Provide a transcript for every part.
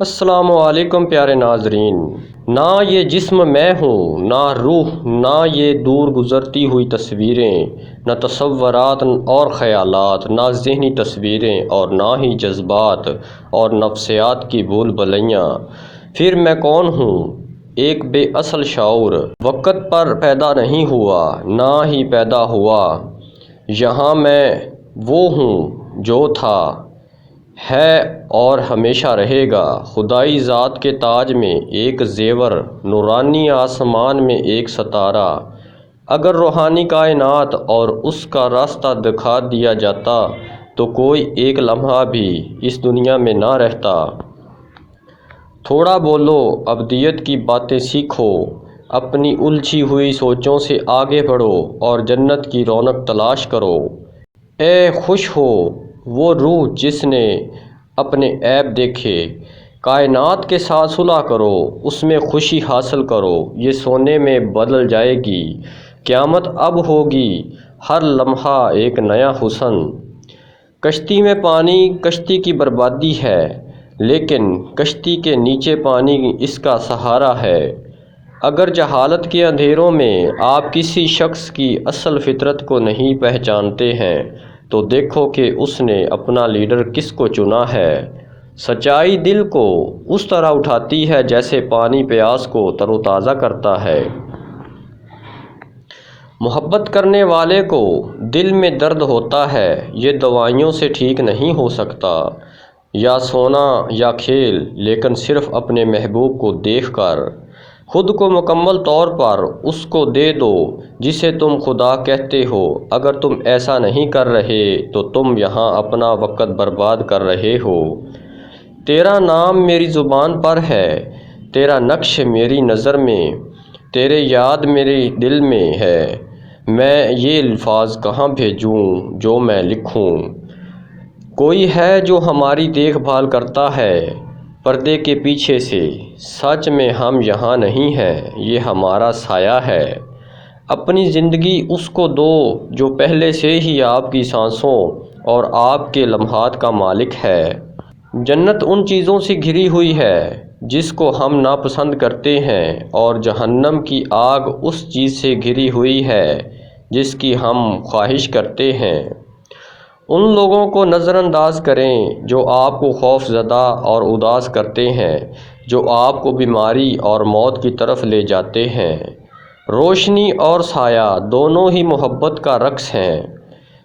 السلام علیکم پیارے ناظرین۔ نہ یہ جسم میں ہوں، نہ روح، نہ یہ دور گزرتی ہوئی تصویریں، نہ تصورات اور خیالات، نہ ذہنی تصویریں اور نہ ہی جذبات اور نفسیات کی بھول بھلیاں۔ پھر میں کون ہوں؟ ایک بے اصل شعور، وقت پر پیدا نہیں ہوا، نہ ہی پیدا ہوا۔ یہاں میں وہ ہوں جو تھا، ہے اور ہمیشہ رہے گا۔ خدائی ذات کے تاج میں ایک زیور، نورانی آسمان میں ایک ستارہ۔ اگر روحانی کائنات اور اس کا راستہ دکھا دیا جاتا تو کوئی ایک لمحہ بھی اس دنیا میں نہ رہتا۔ تھوڑا بولو، ابدیت کی باتیں سیکھو، اپنی الجھی ہوئی سوچوں سے آگے بڑھو اور جنت کی رونق تلاش کرو۔ اے خوش ہو وہ روح جس نے اپنے عیب دیکھے۔ کائنات کے ساتھ صلح کرو، اس میں خوشی حاصل کرو، یہ سونے میں بدل جائے گی۔ قیامت اب ہوگی، ہر لمحہ ایک نیا حسن۔ کشتی میں پانی کشتی کی بربادی ہے، لیکن کشتی کے نیچے پانی اس کا سہارا ہے۔ اگر جہالت کے اندھیروں میں آپ کسی شخص کی اصل فطرت کو نہیں پہچانتے ہیں تو دیکھو کہ اس نے اپنا لیڈر کس کو چنا ہے۔ سچائی دل کو اس طرح اٹھاتی ہے جیسے پانی پیاس کو تر و تازہ کرتا ہے۔ محبت کرنے والے کو دل میں درد ہوتا ہے، یہ دوائیوں سے ٹھیک نہیں ہو سکتا۔ یا سونا یا کھیل، لیکن صرف اپنے محبوب کو دیکھ کر۔ خود کو مکمل طور پر اس کو دے دو جسے تم خدا کہتے ہو۔ اگر تم ایسا نہیں کر رہے تو تم یہاں اپنا وقت برباد کر رہے ہو۔ تیرا نام میری زبان پر ہے، تیرا نقش میری نظر میں، تیرے یاد میرے دل میں ہے۔ میں یہ الفاظ کہاں بھیجوں جو میں لکھوں؟ کوئی ہے جو ہماری دیکھ بھال کرتا ہے پردے کے پیچھے سے۔ سچ میں ہم یہاں نہیں ہیں، یہ ہمارا سایہ ہے۔ اپنی زندگی اس کو دو جو پہلے سے ہی آپ کی سانسوں اور آپ کے لمحات کا مالک ہے۔ جنت ان چیزوں سے گھری ہوئی ہے جس کو ہم ناپسند کرتے ہیں، اور جہنم کی آگ اس چیز سے گھری ہوئی ہے جس کی ہم خواہش کرتے ہیں۔ ان لوگوں کو نظر انداز کریں جو آپ کو خوف زدہ اور اداس کرتے ہیں، جو آپ کو بیماری اور موت کی طرف لے جاتے ہیں۔ روشنی اور سایہ دونوں ہی محبت کا رقص ہیں۔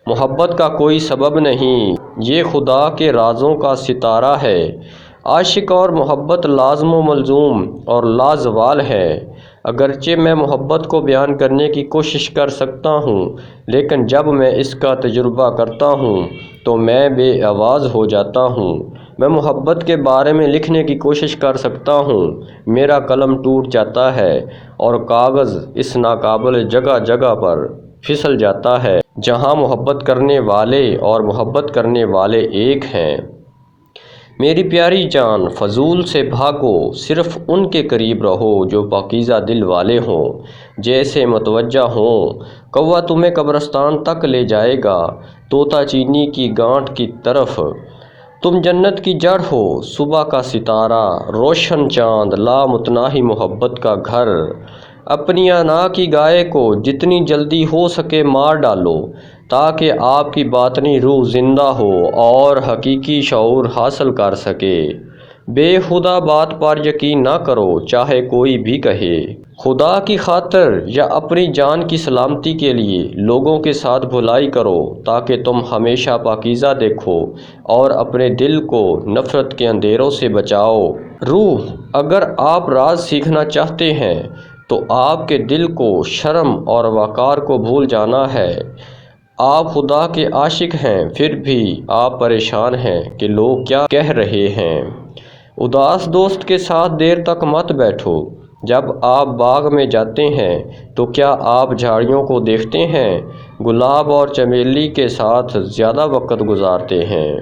محبت کا کوئی سبب نہیں، یہ خدا کے رازوں کا ستارہ ہے۔ عاشق اور محبت لازم و ملزوم اور لازوال ہے۔ اگرچہ میں محبت کو بیان کرنے کی کوشش کر سکتا ہوں، لیکن جب میں اس کا تجربہ کرتا ہوں تو میں بے آواز ہو جاتا ہوں۔ میں محبت کے بارے میں لکھنے کی کوشش کر سکتا ہوں، میرا قلم ٹوٹ جاتا ہے اور کاغذ اس ناقابل جگہ جگہ پر پھسل جاتا ہے جہاں محبت کرنے والے اور محبت کرنے والے ایک ہیں۔ میری پیاری جان، فضول سے بھاگو، صرف ان کے قریب رہو جو پاکیزہ دل والے ہوں، جیسے متوجہ ہوں۔ کوا تمہیں قبرستان تک لے جائے گا، طوطا چینی کی گانٹھ کی طرف۔ تم جنت کی جڑ ہو، صبح کا ستارہ، روشن چاند، لامتناہی محبت کا گھر۔ اپنی انا کی گائے کو جتنی جلدی ہو سکے مار ڈالو تاکہ آپ کی باطنی روح زندہ ہو اور حقیقی شعور حاصل کر سکے۔ بے خدا بات پر یقین نہ کرو، چاہے کوئی بھی کہے۔ خدا کی خاطر یا اپنی جان کی سلامتی کے لیے لوگوں کے ساتھ بھلائی کرو تاکہ تم ہمیشہ پاکیزہ دیکھو اور اپنے دل کو نفرت کے اندھیروں سے بچاؤ۔ روح، اگر آپ راز سیکھنا چاہتے ہیں تو آپ کے دل کو شرم اور وقار کو بھول جانا ہے۔ آپ خدا کے عاشق ہیں، پھر بھی آپ پریشان ہیں کہ لوگ کیا کہہ رہے ہیں۔ اداس دوست کے ساتھ دیر تک مت بیٹھو۔ جب آپ باغ میں جاتے ہیں تو کیا آپ جھاڑیوں کو دیکھتے ہیں؟ گلاب اور چمیلی کے ساتھ زیادہ وقت گزارتے ہیں۔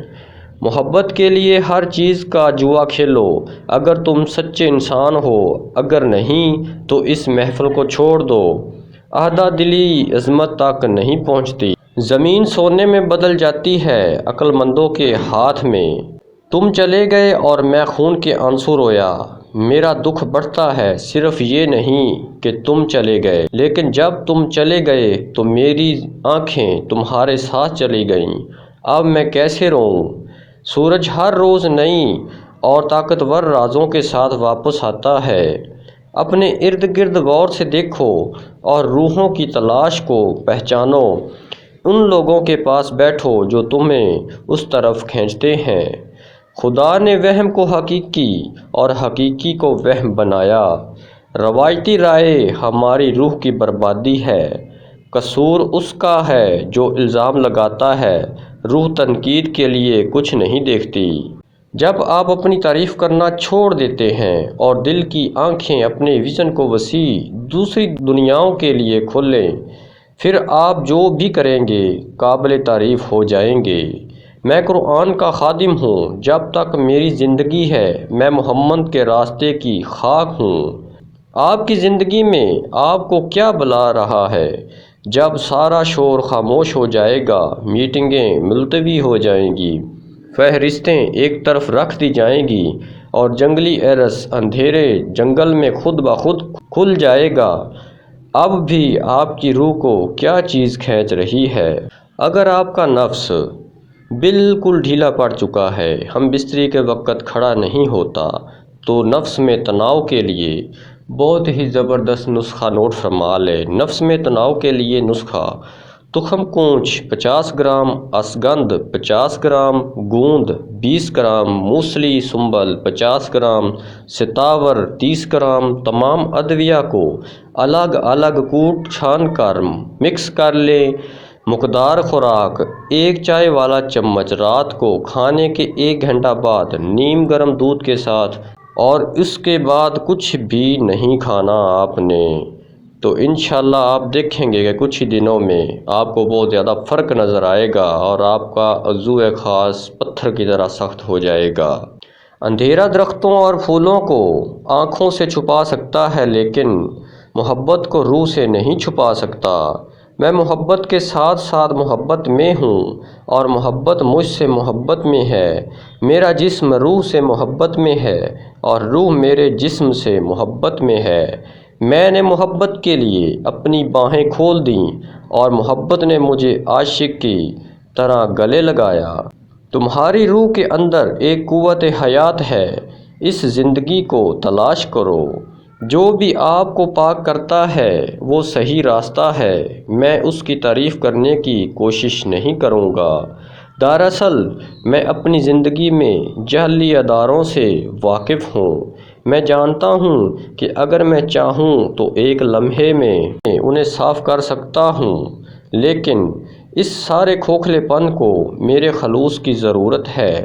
محبت کے لیے ہر چیز کا جوا کھیلو اگر تم سچے انسان ہو، اگر نہیں تو اس محفل کو چھوڑ دو۔ عہدہ دلی عظمت تک نہیں پہنچتی، زمین سونے میں بدل جاتی ہے عقل مندوں کے ہاتھ میں۔ تم چلے گئے اور میں خون کے آنسو رویا۔ میرا دکھ بڑھتا ہے، صرف یہ نہیں کہ تم چلے گئے، لیکن جب تم چلے گئے تو میری آنکھیں تمہارے ساتھ چلی گئیں۔ اب میں کیسے روؤں؟ سورج ہر روز نئی اور طاقتور رازوں کے ساتھ واپس آتا ہے۔ اپنے ارد گرد غور سے دیکھو اور روحوں کی تلاش کو پہچانو۔ ان لوگوں کے پاس بیٹھو جو تمہیں اس طرف کھینچتے ہیں۔ خدا نے وہم کو حقیقی اور حقیقی کو وہم بنایا۔ روایتی رائے ہماری روح کی بربادی ہے۔ قصور اس کا ہے جو الزام لگاتا ہے۔ روح تنقید کے لیے کچھ نہیں دیکھتی۔ جب آپ اپنی تعریف کرنا چھوڑ دیتے ہیں اور دل کی آنکھیں اپنے ویژن کو وسیع دوسری دنیاؤں کے لیے کھولیں، پھر آپ جو بھی کریں گے قابل تعریف ہو جائیں گے۔ میں قرآن کا خادم ہوں۔ جب تک میری زندگی ہے میں محمد کے راستے کی خاک ہوں۔ آپ کی زندگی میں آپ کو کیا بلا رہا ہے؟ جب سارا شور خاموش ہو جائے گا، میٹنگیں ملتوی ہو جائیں گی، فہرستیں ایک طرف رکھ دی جائیں گی اور جنگلی ارس اندھیرے جنگل میں خود بخود کھل جائے گا، اب بھی آپ کی روح کو کیا چیز کھینچ رہی ہے؟ اگر آپ کا نفس بالکل ڈھیلا پڑ چکا ہے، ہم بستری کے وقت کھڑا نہیں ہوتا، تو نفس میں تناؤ کے لیے بہت ہی زبردست نسخہ نوٹ فرما لے۔ نفس میں تناؤ کے لیے نسخہ: تخم کونچ 50 گرام، اسگندھ 50 گرام، گوند 20 گرام، موسلی سنبل 50 گرام، ستاور 30 گرام۔ تمام ادویہ کو الگ الگ کوٹ چھان کر مکس کر لیں۔ مقدار خوراک: 1 چائے والا چمچ رات کو کھانے کے 1 گھنٹہ بعد نیم گرم دودھ کے ساتھ، اور اس کے بعد کچھ بھی نہیں کھانا آپ نے۔ تو انشاءاللہ آپ دیکھیں گے کہ کچھ ہی دنوں میں آپ کو بہت زیادہ فرق نظر آئے گا اور آپ کا عضو خاص پتھر کی طرح سخت ہو جائے گا۔ اندھیرا درختوں اور پھولوں کو آنکھوں سے چھپا سکتا ہے، لیکن محبت کو روح سے نہیں چھپا سکتا۔ میں محبت کے ساتھ ساتھ محبت میں ہوں اور محبت مجھ سے محبت میں ہے۔ میرا جسم روح سے محبت میں ہے اور روح میرے جسم سے محبت میں ہے۔ میں نے محبت کے لیے اپنی باہیں کھول دیں اور محبت نے مجھے عاشق کی طرح گلے لگایا۔ تمہاری روح کے اندر ایک قوت حیات ہے، اس زندگی کو تلاش کرو۔ جو بھی آپ کو پاک کرتا ہے وہ صحیح راستہ ہے۔ میں اس کی تعریف کرنے کی کوشش نہیں کروں گا۔ دراصل میں اپنی زندگی میں جعلی اداروں سے واقف ہوں۔ میں جانتا ہوں کہ اگر میں چاہوں تو ایک لمحے میں انہیں صاف کر سکتا ہوں، لیکن اس سارے کھوکھلے پن کو میرے خلوص کی ضرورت ہے۔